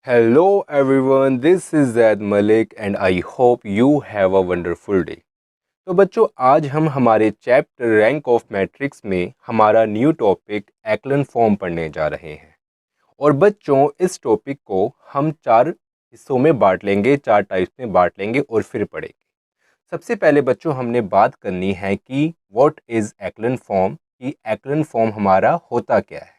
Hello everyone, this is Zaid Malik and I hope you have a wonderful day. तो बच्चों आज हम हमारे चैप्टर रैंक ऑफ मैट्रिक्स में हमारा न्यू टॉपिक एक्लन फॉर्म पढ़ने जा रहे हैं। और बच्चों इस टॉपिक को हम 4 हिस्सों में बांट लेंगे, 4 टाइप्स में बांट लेंगे और फिर पढ़ेंगे। सबसे पहले बच्चों हमने बात करनी है कि व्हाट इज़ एक्लन फॉर्म, कि एक्लन फॉर्म हमारा होता क्या है।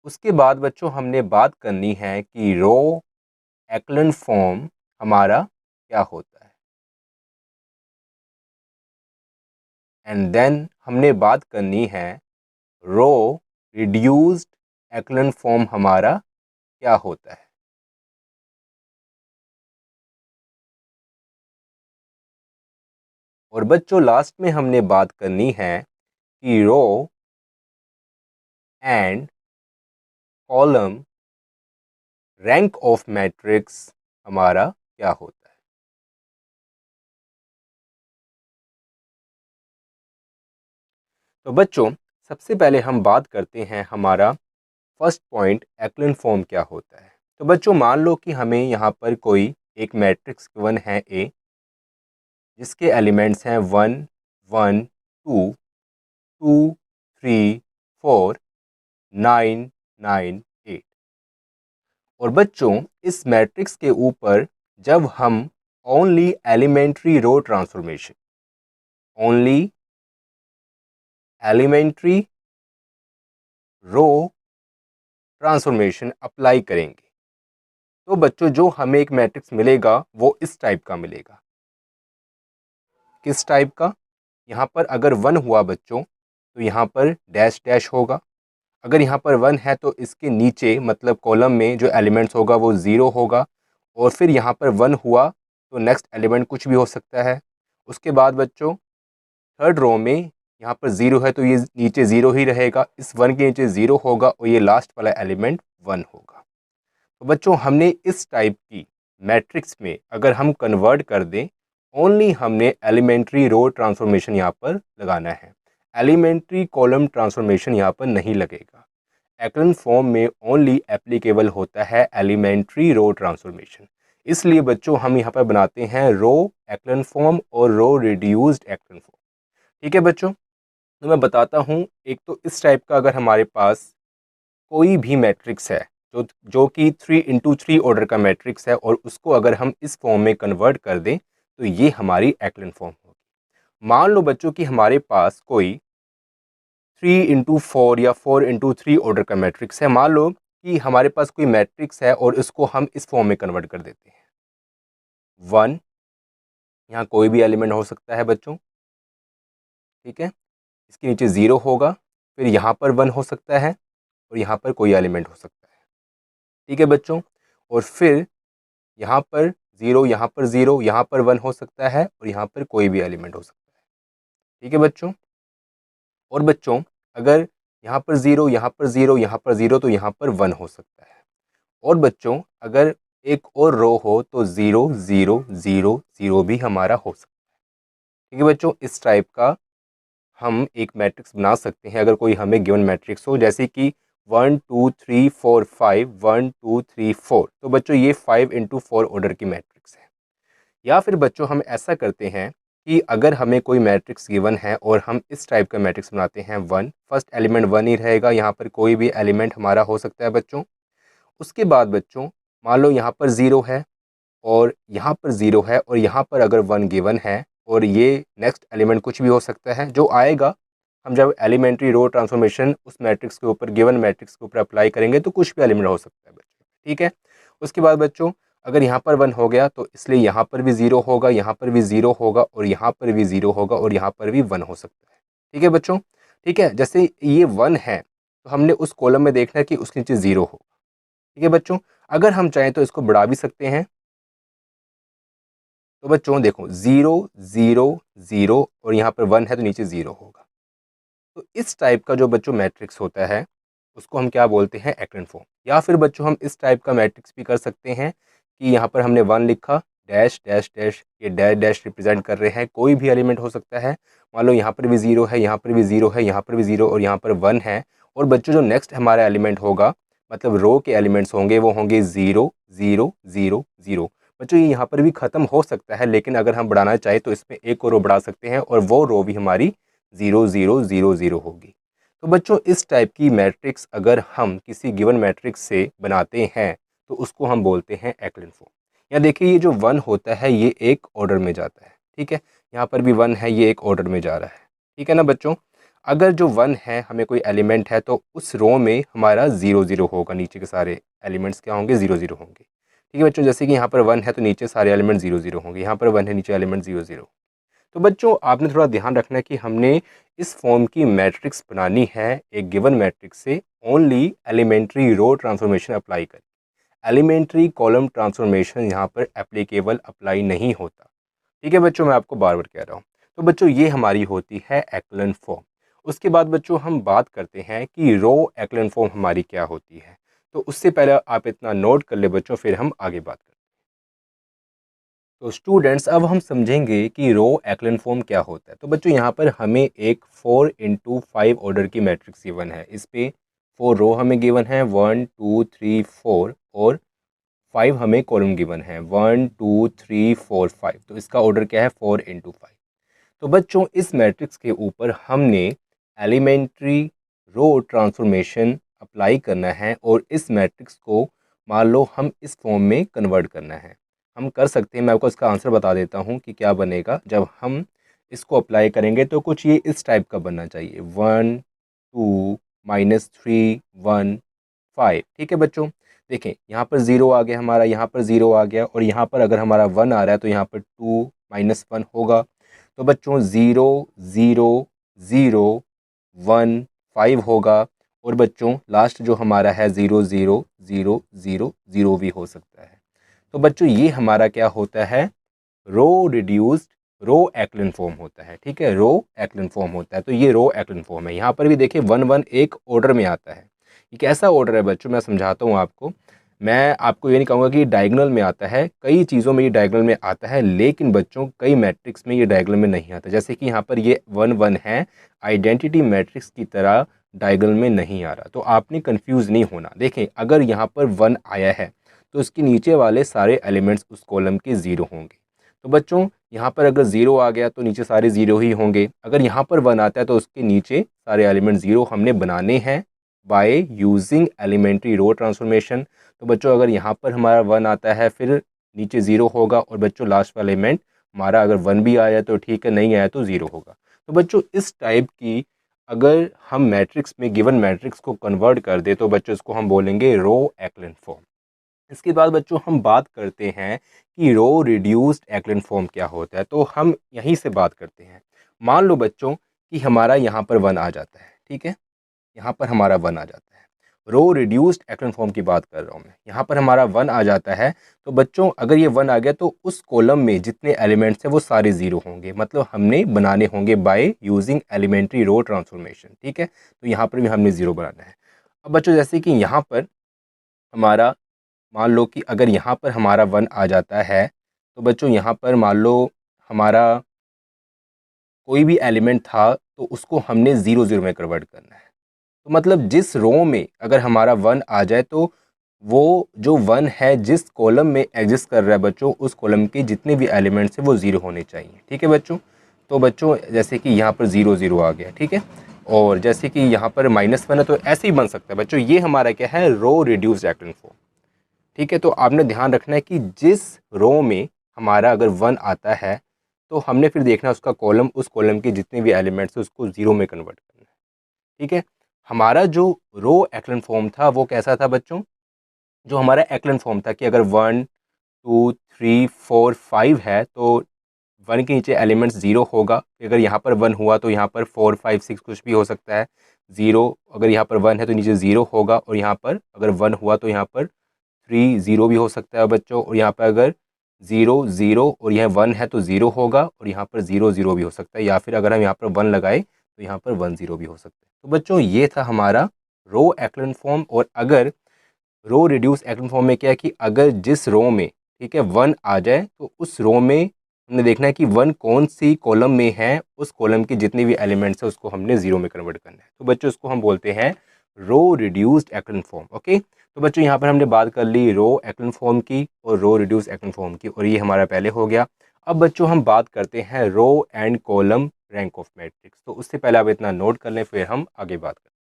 उसके बाद बच्चों हमने बात करनी है कि रो एक्लन फॉर्म हमारा क्या होता है। एंड देन हमने बात करनी है रो रिड्यूस्ड एक्लन फॉर्म हमारा क्या होता है। और बच्चों लास्ट में हमने बात करनी है कि row and column rank of matrix हमारा क्या होता है। तो बच्चों सबसे पहले हम बात करते हैं हमारा फर्स्ट पॉइंट एक्लन फॉर्म क्या होता है। तो बच्चों मान लो कि हमें यहाँ पर कोई एक मैट्रिक्स गिवन है ए, जिसके एलिमेंट्स हैं 1 1 2 2 3 4 9 9 8। और बच्चों इस मैट्रिक्स के ऊपर जब हम only elementary row transformation, only elementary row transformation apply करेंगे तो बच्चों जो हमें एक मैट्रिक्स मिलेगा वो इस टाइप का मिलेगा। किस टाइप का? यहाँ पर अगर 1 हुआ बच्चों तो यहाँ पर डैश डैश होगा। अगर यहाँ पर 1 है तो इसके नीचे मतलब कॉलम में जो एलिमेंट्स होगा वो 0 होगा। और फिर यहाँ पर 1 हुआ तो नेक्स्ट एलिमेंट कुछ भी हो सकता है। उसके बाद बच्चों थर्ड रो में यहाँ पर 0 है तो ये नीचे 0 ही रहेगा, इस 1 के नीचे 0 होगा और ये लास्ट वाला एलिमेंट 1 होगा। तो बच्चों हमने इस टाइप की मैट्रिक्स में अगर हम कन्वर्ट कर दें, ओनली हमने एलिमेंट्री रो ट्रांसफॉर्मेशन यहाँ पर लगाना है, एलिमेंट्री कॉलम ट्रांसफॉर्मेशन यहाँ पर नहीं लगेगा। एक्लन फॉर्म में ओनली एप्लीकेबल होता है एलिमेंट्री रो ट्रांसफॉर्मेशन। इसलिए बच्चों हम यहाँ पर बनाते हैं रो एक्लन फॉर्म और रो रिड्यूस्ड एक्लन फॉर्म। ठीक है बच्चों, तो मैं बताता हूँ। एक तो इस टाइप का अगर हमारे पास कोई भी मैट्रिक्स है जो जो कि 3 × 3 ऑर्डर का मैट्रिक्स है और उसको अगर हम इस फॉर्म में कन्वर्ट कर दें तो ये हमारी एक्लन फॉर्म होगी। मान लो बच्चों कि हमारे पास कोई 3 × 4 या 4 × 3 ऑर्डर का मैट्रिक्स है। मान लो कि हमारे पास कोई मैट्रिक्स है और इसको हम इस फॉर्म में कन्वर्ट कर देते हैं। 1 यहाँ कोई भी एलिमेंट हो सकता है बच्चों, ठीक है। इसके नीचे 0 होगा, फिर यहाँ पर 1 हो सकता है और यहाँ पर कोई एलिमेंट हो सकता है, ठीक है बच्चों। और फिर यहाँ पर 0, यहाँ पर 0, यहाँ पर 1 हो सकता है और यहाँ पर कोई भी एलिमेंट हो सकता है, ठीक है बच्चों। और बच्चों अगर यहाँ पर 0, यहाँ पर 0, यहाँ पर 0 तो यहाँ पर 1 हो सकता है। और बच्चों अगर एक और रो हो तो 0 0 0 0 भी हमारा हो सकता है, ठीक है बच्चों। इस टाइप का हम एक मैट्रिक्स बना सकते हैं अगर कोई हमें गिवन मैट्रिक्स हो, जैसे कि 1 2 3 4 5 1 2 3 4। तो बच्चों ये 5 × 4 ऑर्डर की मैट्रिक्स है। या फिर बच्चों हम ऐसा करते हैं कि अगर हमें कोई मैट्रिक्स गिवन है और हम इस टाइप का मैट्रिक्स बनाते हैं 1, फर्स्ट एलिमेंट 1 ही रहेगा, यहाँ पर कोई भी एलिमेंट हमारा हो सकता है बच्चों। उसके बाद बच्चों मान लो यहाँ पर 0 है और यहाँ पर 0 है और यहाँ पर अगर 1 गिवन है और ये नेक्स्ट एलिमेंट कुछ भी हो सकता है जो आएगा। हम जब एलिमेंट्री रो ट्रांसफॉर्मेशन उस मैट्रिक्स के ऊपर, गिवन मैट्रिक्स के ऊपर अप्लाई करेंगे तो कुछ भी एलिमेंट हो सकता है बच्चों, ठीक है। उसके बाद बच्चों अगर यहाँ पर 1 हो गया तो इसलिए यहाँ पर भी 0 होगा, यहाँ पर भी 0 होगा और यहाँ पर भी 0 होगा और यहाँ पर भी 1 हो सकता है, ठीक है बच्चों। ठीक है, जैसे ये 1 है तो हमने उस कॉलम में देखना है कि उसके नीचे 0 होगा, ठीक है बच्चों। अगर हम चाहें तो इसको बढ़ा भी सकते हैं। तो बच्चों देखो 0 0 0 और यहाँ पर 1 है तो नीचे 0 होगा। तो इस टाइप का जो बच्चों मैट्रिक्स होता है उसको हम क्या बोलते हैं, एक्लन फॉर्म। या फिर बच्चों हम इस टाइप का मैट्रिक्स भी कर सकते हैं कि यहाँ पर हमने 1 लिखा, डैश डैश डैश, ये डैश डैश रिप्रेजेंट कर रहे हैं कोई भी एलिमेंट हो सकता है। मान लो यहाँ पर भी 0 है, यहाँ पर भी 0 है, यहाँ पर भी 0 और यहाँ पर 1 है। और बच्चों जो नेक्स्ट हमारा एलिमेंट होगा, मतलब रो के एलिमेंट्स होंगे, वो होंगे 0 0 0 0। बच्चों ये यहाँ पर भी ख़त्म हो सकता है, लेकिन अगर हम बढ़ाना चाहें तो इसमें एक और रो बढ़ा सकते हैं और वो रो भी हमारी 0 0 0 0 होगी। तो बच्चों इस टाइप की मैट्रिक्स अगर हम किसी गिवन मैट्रिक्स से बनाते हैं तो उसको हम बोलते हैं एक्लन फॉर्म। यहाँ देखिए ये जो 1 होता है ये एक ऑर्डर में जाता है, ठीक है। यहाँ पर भी 1 है, ये एक ऑर्डर में जा रहा है, ठीक है ना बच्चों। अगर जो 1 है हमें कोई एलिमेंट है तो उस रो में हमारा 0 0 होगा, नीचे के सारे एलिमेंट्स क्या होंगे 0 0 होंगे, ठीक है बच्चों। जैसे कि यहाँ पर 1 है तो नीचे सारे एलिमेंट 0 0 होंगे, यहाँ पर 1 है नीचे एलिमेंट 0 0। तो बच्चों आपने थोड़ा ध्यान रखना है कि हमने इस फॉर्म की मैट्रिक्स बनानी है एक गिवन मैट्रिक्स से only elementary row transformation apply कर। एलिमेंट्री कॉलम ट्रांसफॉर्मेशन यहाँ पर एप्लीकेबल अप्लाई नहीं होता, ठीक है बच्चों, मैं आपको बार बार कह रहा हूँ। तो बच्चों ये हमारी होती है एक्लन फॉर्म। उसके बाद बच्चों हम बात करते हैं कि रो एक्लन फॉर्म हमारी क्या होती है। तो उससे पहले आप इतना नोट कर ले बच्चों, फिर हम आगे बात करें। तो स्टूडेंट्स अब हम समझेंगे कि रो एक्लन फॉर्म क्या होता है। तो बच्चों यहाँ पर हमें एक 4 × 5 ऑर्डर की मैट्रिक्स गिवन है। इस पे 4 रो हमें गिवन है, 1 2 3 4, और 5 हमें कॉलम गिवन है, 1 2 3 4 5। तो इसका ऑर्डर क्या है 4 × 5। तो बच्चों इस मैट्रिक्स के ऊपर हमने एलिमेंट्री रो ट्रांसफॉर्मेशन अप्लाई करना है और इस मैट्रिक्स को मान लो हम इस फॉर्म में कन्वर्ट करना है। हम कर सकते हैं, मैं आपको इसका आंसर बता देता हूँ कि क्या बनेगा जब हम इसको अप्लाई करेंगे। तो कुछ ये इस टाइप का बनना चाहिए, 1 2 -3 1 5, ठीक है बच्चों। देखें यहाँ पर 0 आ गया हमारा, यहाँ पर 0 आ गया, और यहाँ पर अगर हमारा 1 आ रहा है तो यहाँ पर 2 -1 होगा। तो बच्चों 0 0 0 1 5 होगा, और बच्चों लास्ट जो हमारा है 0 0 0 0 0 भी हो सकता है। तो बच्चों ये हमारा क्या होता है, रो रिड्यूस्ड रो एक्लन फॉर्म होता है, ठीक है, रो एक्लन फॉर्म होता है। तो ये रो एक्लन फॉर्म है। यहाँ पर भी देखिए 1 1 एक ऑर्डर में आता है। ये कैसा ऑर्डर है बच्चों, मैं समझाता हूँ आपको। मैं आपको ये नहीं कहूँगा कि डायगोनल में आता है, कई चीज़ों में ये डायगोनल में आता है, लेकिन बच्चों कई मैट्रिक्स में ये डायगोनल में नहीं आता। जैसे कि यहाँ पर ये 1 1 है, आइडेंटिटी मैट्रिक्स की तरह डायगोनल में नहीं आ रहा। तो आपने कंफ्यूज नहीं होना। देखें अगर यहाँ पर 1 आया है तो इसके नीचे वाले सारे एलिमेंट्स उस कॉलम के 0 होंगे। तो बच्चों यहाँ पर अगर 0 आ गया तो नीचे सारे 0 ही होंगे। अगर यहाँ पर 1 आता है तो उसके नीचे सारे एलिमेंट 0 हमने बनाने हैं by using elementary row transformation. तो बच्चों अगर यहाँ पर हमारा 1 आता है फिर नीचे 0 होगा, और बच्चों लास्ट वाला एलिमेंट हमारा अगर 1 भी आया तो ठीक है, नहीं आया तो 0 होगा। तो बच्चों इस टाइप की अगर हम मैट्रिक्स में गिवन मैट्रिक्स को कन्वर्ट कर दे तो बच्चों इसको हम बोलेंगे रो एक्लन फॉर्म। इसके बाद बच्चों हम बात करते हैं कि रो रिड्यूस्ड एक्लन फॉर्म क्या होता है। तो हम यहीं से बात करते हैं। मान लो बच्चों कि हमारा यहाँ पर 1 आ जाता है, ठीक है, यहाँ पर हमारा 1 आ जाता है। रो रिड्यूस्ड एक्लन फॉर्म की बात कर रहा हूँ मैं। यहाँ पर हमारा 1 आ जाता है, तो बच्चों अगर ये 1 आ गया तो उस कॉलम में जितने एलिमेंट्स हैं वो सारे 0 होंगे, मतलब हमने बनाने होंगे by using elementary row transformation, ठीक है। तो यहाँ पर भी हमने 0 बनाना है। अब बच्चों जैसे कि यहाँ पर हमारा मान लो कि अगर यहाँ पर हमारा 1 आ जाता है तो बच्चों यहाँ पर मान लो हमारा कोई भी एलिमेंट था तो उसको हमने 0 0 में कन्वर्ट करना है। तो मतलब जिस रो में अगर हमारा 1 आ जाए तो वो जो 1 है जिस कॉलम में एग्जिस्ट कर रहा है बच्चों, उस कॉलम के जितने भी एलिमेंट्स हैं वो 0 होने चाहिए, ठीक है बच्चों। तो बच्चों जैसे कि यहाँ पर 0 0 आ गया, ठीक है, और जैसे कि यहाँ पर -1 है तो ऐसे ही बन सकता है बच्चों। ये हमारा क्या है, रो रिड्यूस्ड एक्लन फॉर्म, ठीक है। तो आपने ध्यान रखना है कि जिस रो में हमारा अगर 1 आता है तो हमने फिर देखना है उसका कॉलम, उस कॉलम के जितने भी एलिमेंट्स हैं उसको 0 में कन्वर्ट करना है, ठीक है। हमारा जो रो एक्लन फॉर्म था वो कैसा था बच्चों, जो हमारा एक्लन फॉर्म था कि अगर 1 2 3 4 5 है तो 1 के नीचे एलिमेंट्स 0 होगा। अगर यहाँ पर 1 हुआ तो यहाँ पर 4 5 6 कुछ भी हो सकता है। 0 अगर यहाँ पर 1 है तो नीचे 0 होगा, और यहाँ पर अगर 1 हुआ तो यहाँ पर 3 0 भी हो सकता है बच्चों, और यहाँ पर अगर 0 0 और यह 1 है तो 0 होगा, और यहाँ पर 0 0 भी हो सकता है, या फिर अगर हम यहाँ पर 1 लगाए तो यहाँ पर 1 0 भी हो सकता है। तो बच्चों ये था हमारा रो एक्लन फॉर्म। और अगर रो रिड्यूस एक्लन फॉर्म में क्या है कि अगर जिस रो में ठीक है, 1 आ जाए तो उस रो में हमने देखना है कि 1 कौन सी कॉलम में है, उस कॉलम के जितने भी एलिमेंट्स हैं उसको हमने 0 में कन्वर्ट करना है। तो बच्चों इसको हम बोलते हैं रो रिड्यूस्ड एक्लन फॉर्म। ओके, तो बच्चों यहाँ पर हमने बात कर ली रो एक्लन फॉर्म की और रो रिड्यूस्ड एक्लन फॉर्म की, और ये हमारा पहले हो गया। अब बच्चों हम बात करते हैं row and column rank of matrix. तो उससे पहले आप इतना नोट कर लें, फिर हम आगे बात करें।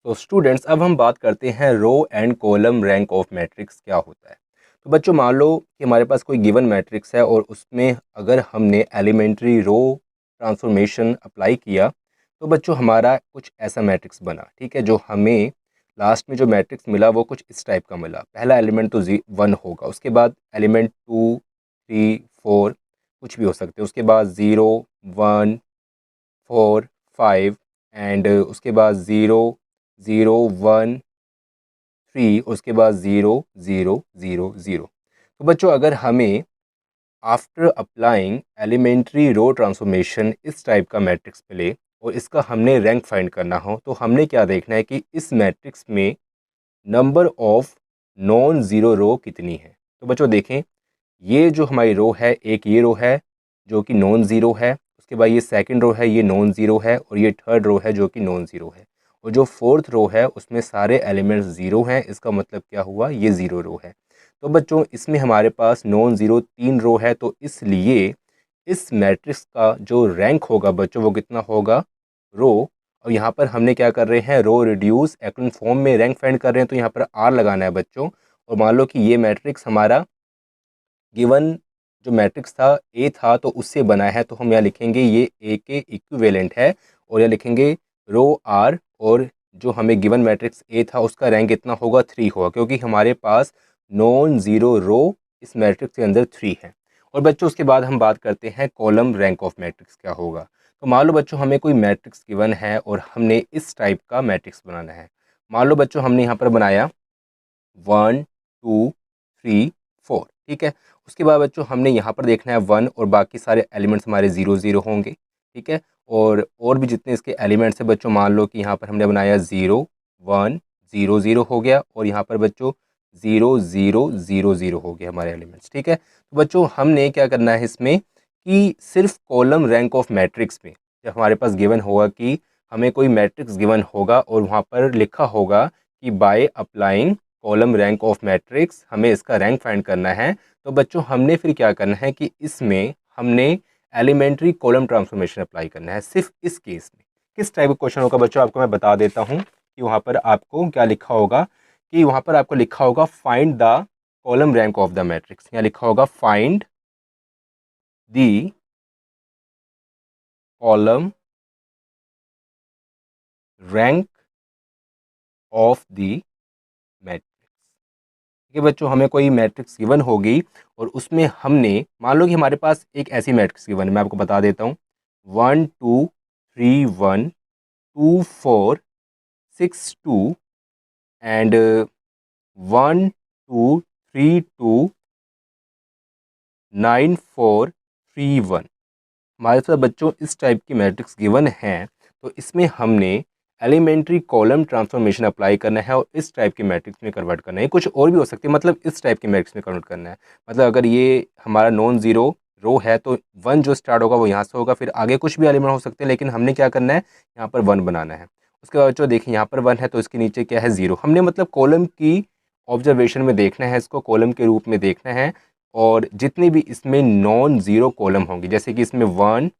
तो स्टूडेंट्स अब हम बात करते हैं row and column rank of matrix क्या होता है। तो बच्चों मान लो कि हमारे पास कोई गिवन मैट्रिक्स है और उसमें अगर हमने एलिमेंट्री रो ट्रांसफॉर्मेशन अप्लाई किया तो बच्चों हमारा कुछ ऐसा मैट्रिक्स बना। ठीक है, जो हमें लास्ट में जो मैट्रिक्स मिला वो कुछ इस टाइप का मिला। पहला एलिमेंट तो 1 होगा, उसके बाद एलिमेंट 2, 3, 4 कुछ भी हो सकते हैं, उसके बाद 0, 1, 4, 5 एंड उसके बाद 0, 0, 1, 3, उसके बाद 0, 0, 0, 0। तो बच्चों अगर हमें after applying elementary row transformation इस टाइप का मैट्रिक्स मिले और इसका हमने रैंक फाइंड करना हो, तो हमने क्या देखना है कि इस मैट्रिक्स में number of non zero row कितनी है। तो बच्चों देखें, ये जो हमारी रो है, एक ये रो है जो कि नॉन ज़ीरो है, उसके बाद ये सेकंड रो है, ये नॉन ज़ीरो है, और ये थर्ड रो है जो कि नॉन ज़ीरो है, और जो फोर्थ रो है उसमें सारे एलिमेंट्स ज़ीरो हैं। इसका मतलब क्या हुआ, ये ज़ीरो रो है। तो बच्चों इसमें हमारे पास नॉन ज़ीरो 3 रो है, तो इसलिए इस मैट्रिक्स का जो रैंक होगा बच्चों वो कितना होगा, रो। और यहाँ पर हमने क्या कर रहे हैं, रो रिड्यूस एक्लन फॉर्म में रैंक फाइंड कर रहे हैं, तो यहाँ पर आर लगाना है बच्चों। और मान लो कि ये मैट्रिक्स हमारा गिवन जो मैट्रिक्स था ए था तो उससे बना है, तो हम यहाँ लिखेंगे ये ए के इक्विवेलेंट है, और यहाँ लिखेंगे रो आर, और जो हमें गिवन मैट्रिक्स ए था उसका रैंक कितना होगा, 3 होगा, क्योंकि हमारे पास नॉन ज़ीरो रो इस मैट्रिक्स के अंदर 3 है। और बच्चों उसके बाद हम बात करते हैं कॉलम रैंक ऑफ मैट्रिक्स क्या होगा। तो मान लो बच्चों हमें कोई मैट्रिक्स गिवन है और हमने इस टाइप का मैट्रिक्स बनाना है। मान लो बच्चों हमने यहाँ पर बनाया 1, 2, 3, 4, ठीक है। उसके बाद बच्चों हमने यहाँ पर देखना है 1 और बाकी सारे एलिमेंट्स हमारे 0, 0 होंगे, ठीक है। और भी जितने इसके एलिमेंट्स हैं बच्चों, मान लो कि यहाँ पर हमने बनाया 0, 1, 0, 0 हो गया, और यहाँ पर बच्चों 0, 0, 0, 0 हो गया हमारे एलिमेंट्स, ठीक है। तो बच्चों हमने क्या करना है इसमें कि सिर्फ कॉलम रैंक ऑफ मैट्रिक्स में जब हमारे पास गिवन होगा कि हमें कोई मैट्रिक्स गिवन होगा और वहाँ पर लिखा होगा कि by applying column rank of matrix हमें इसका रैंक फाइंड करना है, तो बच्चों हमने फिर क्या करना है कि इसमें हमने एलिमेंट्री कॉलम ट्रांसफॉर्मेशन अप्लाई करना है सिर्फ इस केस में। किस टाइप का क्वेश्चन होगा बच्चों, आपको मैं बता देता हूँ कि वहाँ पर आपको क्या लिखा होगा, कि वहाँ पर आपको लिखा होगा find the column rank of the matrix. यहाँ लिखा होगा find the column rank of the matrix. ठीक है बच्चों, हमें कोई मैट्रिक्स गिवन होगी और उसमें हमने मान लो कि हमारे पास एक ऐसी मैट्रिक्स गिवन है, मैं आपको बता देता हूँ 1, 2, 3, 1, 2, 4, 6, 2 एंड 1, 2, 3, 2, 9, 4, 3, 1। हमारे साथ बच्चों इस टाइप की मैट्रिक्स गिवन है, तो इसमें हमने एलिमेंट्री कॉलम ट्रांसफॉर्मेशन अप्लाई करना है और इस टाइप के मैट्रिक्स में कन्वर्ट करना है। कुछ और भी हो सकती है, मतलब इस टाइप के मैट्रिक्स में कन्वर्ट करना है। मतलब अगर ये हमारा नॉन ज़ीरो रो है तो 1 जो स्टार्ट होगा वो यहाँ से होगा, फिर आगे कुछ भी एलिमेंट हो सकते हैं, लेकिन हमने क्या करना है, यहाँ पर 1 बनाना है। उसके बाद बच्चों देखिए यहाँ पर 1 है तो इसके नीचे क्या है, 0। हमने मतलब कॉलम की ऑब्जर्वेशन में देखना है, इसको कॉलम के रूप में देखना है, और जितने भी इसमें नॉन ज़ीरो कॉलम होंगे, जैसे कि इसमें 1,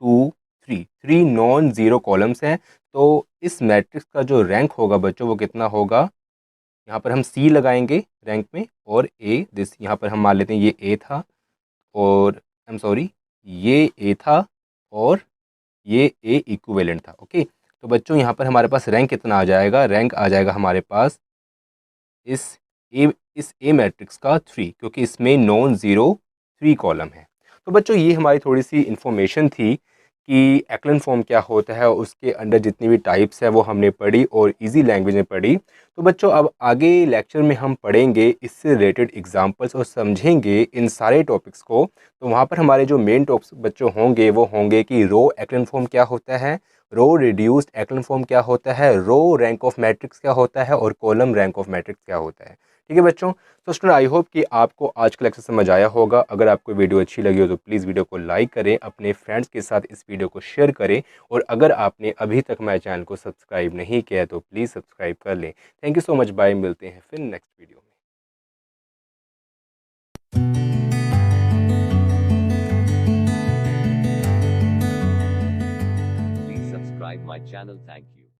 2, 3 नॉन ज़ीरो कॉलम्स हैं, तो इस मैट्रिक्स का जो रैंक होगा बच्चों वो कितना होगा, यहाँ पर हम सी लगाएंगे रैंक में, और ए दिस यहाँ पर हम मान लेते हैं ये ए था, और आई एम सॉरी ये ए था, और ये ए इक्विवेलेंट था। ओके, तो बच्चों यहाँ पर हमारे पास रैंक कितना आ जाएगा, रैंक आ जाएगा हमारे पास इस ए मैट्रिक्स का 3, क्योंकि इसमें नॉन ज़ीरो 3 कॉलम है। तो बच्चों ये हमारी थोड़ी सी इन्फॉर्मेशन थी कि एक्लन फॉर्म क्या होता है, उसके अंदर जितनी भी टाइप्स है वो हमने पढ़ी और इजी लैंग्वेज में पढ़ी। तो बच्चों अब आगे लेक्चर में हम पढ़ेंगे इससे रिलेटेड एग्जांपल्स और समझेंगे इन सारे टॉपिक्स को। तो वहाँ पर हमारे जो मेन टॉपिक्स बच्चों होंगे वो होंगे कि रो एक्लन फॉर्म क्या होता है, रो रिड्यूस्ड एक्लन फॉर्म क्या होता है, रो रैंक ऑफ मैट्रिक्स क्या होता है, और कॉलम रैंक ऑफ मैट्रिक्स क्या होता है। ठीक है बच्चों। तो स्टूडेंट आई होप कि आपको आज का लेक्चर समझ आया होगा। अगर आपको वीडियो अच्छी लगी हो तो प्लीज़ वीडियो को लाइक करें, अपने फ्रेंड्स के साथ इस वीडियो को शेयर करें, और अगर आपने अभी तक हमारे चैनल को सब्सक्राइब नहीं किया है तो प्लीज़ सब्सक्राइब कर लें। Thank you so much, bye, मिलते हैं फिर नेक्स्ट वीडियो में। Please subscribe my channel. Thank you.